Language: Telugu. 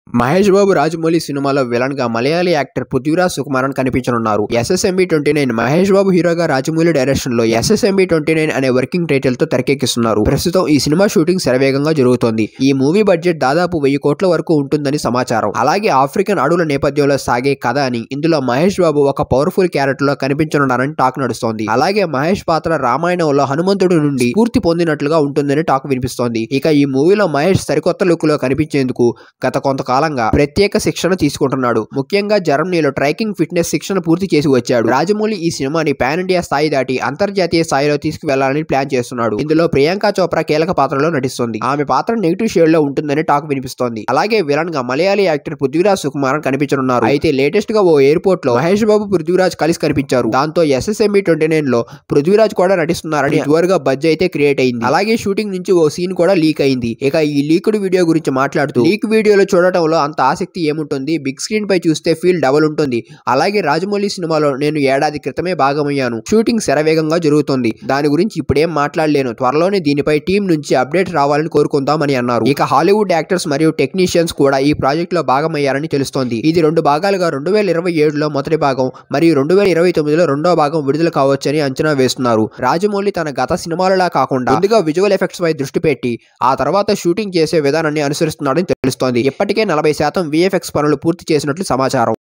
మహేష్ బాబు రాజమౌళి సినిమాలో విలన్ గా మలయాళీ యాక్టర్ పృథ్వీరాజ్ సుకుమారన్ కనిపించనున్నారు. SSMB29 మహేష్ బాబు హీరోగా రాజమౌళి డైరెక్షన్ లో SSMB29 అనే వర్కింగ్ టైటిల్ తో తెరకెక్కిస్తున్నారు. ప్రస్తుతం ఈ సినిమా షూటింగ్ శరవేగంగా జరుగుతోంది. ఈ మూవీ బడ్జెట్ దాదాపు 1000 కోట్ల వరకు ఉంటుందని సమాచారం. అలాగే ఆఫ్రికన్ అడవుల నేపథ్యంలో సాగే కథ అని, ఇందులో మహేష్ బాబు ఒక పవర్ఫుల్ క్యారెక్టర్ లో కనిపించనున్నారని టాక్ నడుస్తోంది. అలాగే మహేష్ పాత్ర రామాయణంలో హనుమంతుడి నుండి స్ఫూర్తి పొందినట్లుగా ఉంటుందని టాక్ వినిపిస్తోంది. ఇక ఈ మూవీలో మహేష్ సరికొత్త లుక్ లో కనిపించేందుకు గత కొంతకాలంగా ప్రత్యేక శిక్షణ తీసుకుంటున్నాడు. ముఖ్యంగా జర్మనీలో ట్రైకింగ్ ఫిట్నెస్ శిక్షణ పూర్తి చేసి వచ్చాడు. రాజమౌళి ఈ సినిమాని పాన్ ఇండియా స్థాయి దాటి అంతర్జాతీయ స్థాయిలో తీసుకువెళ్లాలని ప్లాన్ చేస్తున్నాడు. ఇందులో ప్రియాంక చోప్రా కీలక పాత్రలో నటిస్తుంది. ఆమె పాత్ర నెగిటివ్ షేడ్ లో ఉంటుందని టాక్ వినిపిస్తోంది. అలాగే విలన్ గా మలయాళీ యాక్టర్ పృథ్వీరాజ్ సుకుమారన్ కనిపించనున్నారు. అయితే లేటెస్ట్ గా ఓ ఎయిర్పోర్ట్ లో మహేష్ బాబు పృథ్వీరాజ్ కలిసి కనిపించారు. దాంతో SSMB29 లో పృథ్వీరాజ్ కూడా నటిస్తున్నారని జోరుగా బజ్ అయితే క్రియేట్ అయింది. అలాగే షూటింగ్ నుంచి ఓ సీన్ కూడా లీక్ అయింది. ఇక ఈ లీక్డ్ వీడియో గురించి మాట్లాడుతూ, లీక్ వీడియోలో చూడటంలో అంత ఆసక్తి ఏముంటుంది, బిగ్ స్క్రీన్ పై చూస్తే ఫీల్ డబుల్ ఉంటుంది. అలాగే రాజమౌళి సినిమాలో నేను ఏడాది క్రితమే భాగమయ్యాను. షూటింగ్ శరవేగంగా జరుగుతుంది. దాని గురించి ఇప్పుడేం మాట్లాడలేను. త్వరలోనే దీనిపై టీం నుంచి అప్డేట్ రావాలని కోరుకుందామని అన్నారు. ఇక హాలీవుడ్ యాక్టర్స్ మరియు టెక్నీషియన్స్ కూడా ఈ ప్రాజెక్ట్ లో భాగమయ్యారని తెలుస్తోంది. ఇది 2 భాగాలుగా 2027లో మొదటి భాగం మరియు 2029లో రెండో భాగం విడుదల కావచ్చని అంచనా వేస్తున్నారు. రాజమౌళి తన గత సినిమాలలా కాకుండా ముందుగా విజువల్ ఎఫెక్ట్స్ పై దృష్టి పెట్టి ఆ తర్వాత షూటింగ్ చేసే విధానాన్ని అనుసరిస్తున్నాడని తెలుస్తోంది. ఇప్పటికే 40% VFX పనులు పూర్తి చేసినట్లు సమాచారం.